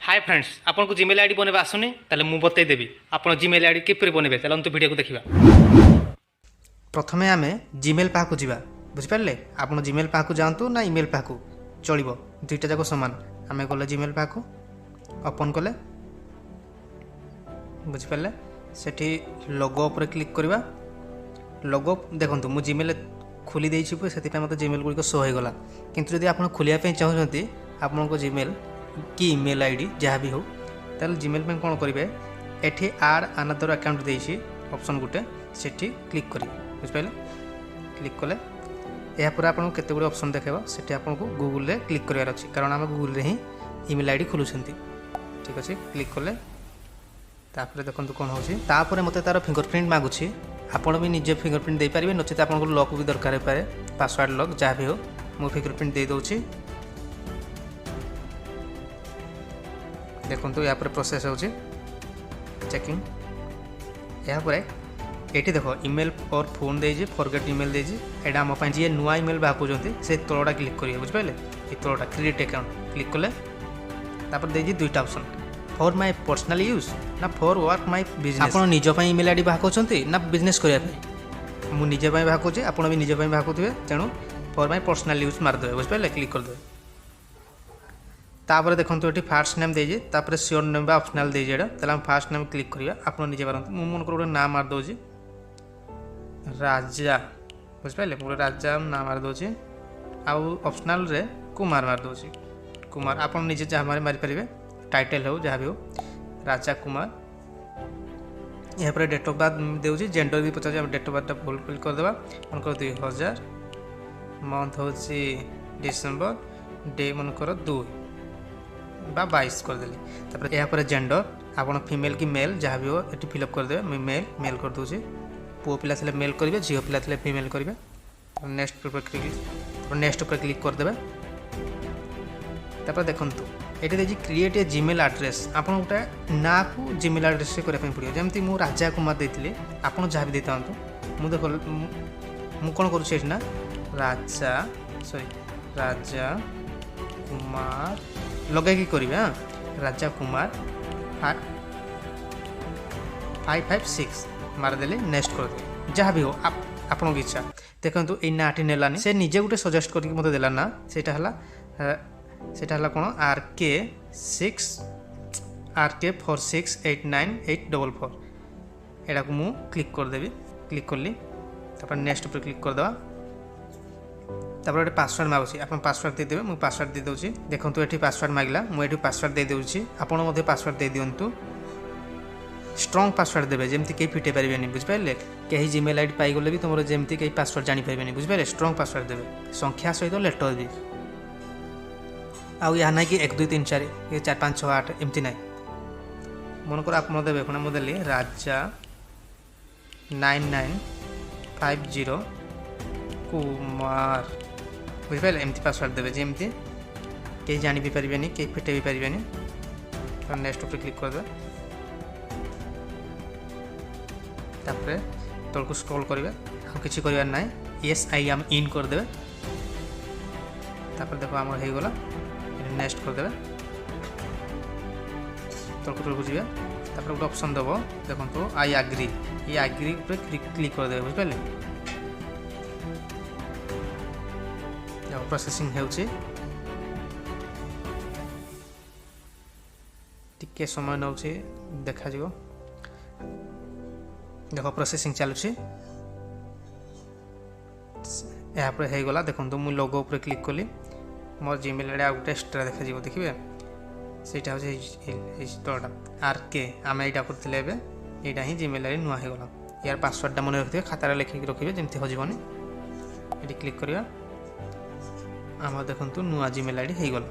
Hi friends आपन को Gmail ID बनवा आसुनी ताले मु बतई देबी आपन जीमेल आईडी किपरि बनबे चलंतु वीडियो को देखिबा। प्रथमे आमे जीमेल पाखु जिबा बुझि पारले आपन जीमेल पाखु जानतु ना ईमेल पाखु चलिबो दुईटा जाको समान। आमे गले जीमेल पाखु ओपन कले बुझि पारले सेठी लोगो ऊपर क्लिक करबा। लोगो देखंतु मु जीमेल खोली देछि पे सेति पे मते जीमेल गुडी को शो होय गला किंतु यदि आपन खोलिया पे चाहउछंती आपन को जीमेल कि ईमेल आईडी जहाँ भी हो ताल जीमेल पे कौन करेंगे एठी आड अनदर अकाउंट देछि ऑप्शन गुटे सेठी क्लिक करी बुझिपाले। क्लिक कले या पर आपन केते गुडे ऑप्शन देखेबा सेठी आपन को गूगल रे क्लिक करबार अछि कारण हम गूगल रे ही ईमेल आईडी खोलुछंती। ठीक अछि क्लिक कले तापर देखंतु कोन होछि तापर मते तार फिंगरप्रिंट मागुछि आपन भी निजे फिंगरप्रिंट दे पारिबे नचित आपन को लॉक भी दरकार हे पारे पासवर्ड लॉक जहाँ भी हो मु फिंगरप्रिंट दे दोछि। देखो या प्रोसेस हो चेकिंग या ये देखो ईमेल और फोन दे फॉरगेट ईमेल दे एटा आम जी नुआ ईमेल बाकुंट से तलटा क्लिक करेंगे बुझिपारे ये तलटा क्रिएट अकाउंट क्लिक कले दे दुईटा option for my personal use ना फॉर वर्क माय बिजनेस। आप निज ईमेल आईडी बाकुंट ना बिजनेस करने मुझे निजे बाकुचे आप भी निजे बाकुवे तेणु फॉर माय पर्सनल यूज मारदे बुझिपारे क्लिक करदे। तापर देखो ये फास्ट नेम देजे तापर सियोर नेम बा ऑप्शनल देजे ताले हम फास्ट नेम क्लिक करिया आप निजे पारंतु मु मन को नाम मार दोजी राजा बुझिपाले पूरा राजा नाम मार दोजी आउ ऑप्शनल रे कुमार मार दोजी कुमार आप निजे जहाँ मारी पारे टाइटल हो जहाँ भी हो राजा कुमार। यहाँ पर डेट ऑफ बर्थ देउजी जेंडर भी पचास date of birth fulfil कर देबा मनकर 2000 मंथ हो डिसेंबर डे मनकर 2 बा 22 कर देली तापर यहाँ पर जेंडर आपन फीमेल की मेल जहाँ भी हो ये फिलअप कर दे मेल मेल कर दूसरी पुओ पिला थे मेल करेंगे झील पिला थे फीमेल करेंगे नेक्स्ट पर क्लिक करदे। तापर देखु ये देखिए क्रिएट ए जीमेल एड्रेस आप गोटे ना को जीमेल एड्रेस से करने पड़ो जमी मुझे राजा कुमार देती आप जहाँ भी देता मुझे देख मुझे कौन करुना राजा राजा कुमार लगे करेंगे हाँ राजा कुमार 556 मारदेले नेक्स्ट करदे जहाँ भी हो आपन की इच्छा। देखो ये नाटी नेलानी से निजे गोटे सजेस्ट करके मत देला ना सेटा कौन RK4689844 एटा को मु क्लिक करदेवी क्लिक करली तापर नेक्स्ट पर क्लिक करदवा तापर गोटे पासवर्ड मागुची आप पासवर्ड दे देबे मु पासवर्ड दे दोची। देखो ये पासवर्ड मांगला मुझे पासवर्ड दे दोची आपन मध्य पासवर्ड दे दियंतु स्ट्रॉन्ग पासवर्ड देबे जेमती कहीं फिटे पारिबेनी बुझिपारे कहीं जीमेल आईडी पाई गले भी तुम जेमती कहीं पासवर्ड जानि पारिबेनी बुझिपारे स्ट्रॉन्ग पासवर्ड देबे संख्या सहित लेटर भी आउ या ना कि 1 2 3 4 ये 4 5 6 8 एमती ना मनकर आप देवे कौन मुझे राजा 9950 कुमार बुझिपारे एमती पासवर्ड देवे जेमती कहीं जानि भी पारिबेनी कहीं फिटे भी पारिबेनी। नेक्स्ट पर क्लिक कर दे तापर तलको स्क्रॉल करेंगे आ किसी करार ना येस आई एम इन करदे तापर देखो आम हो गला नेक्स्ट करदे तलको तलको जी तापर गोटे ऑप्शन दब देखो आई एग्री ये एग्री पर क्लिक करदे बुझिपारे प्रोसेसिंग होउची टिके समय नउची देखा जीवो देखो प्रोसेसिंग चलुची यहाँ पर हो गला। देखो मु लोगो ऊपर क्लिक कली मोर जीमेल आईडी आउट एक्स्ट्रा देखा जीवो देखिबे सेटा हो तलटा RK आम यहाँ करते यहाँ ही जीमेल आईडी नुआ हो गला। यार पासवर्डटा मन रखिए खातार लिखिक रखिए जमी हजबनी ये क्लिक करिया आम देखो नुआ जीमेल आईडी हो गला।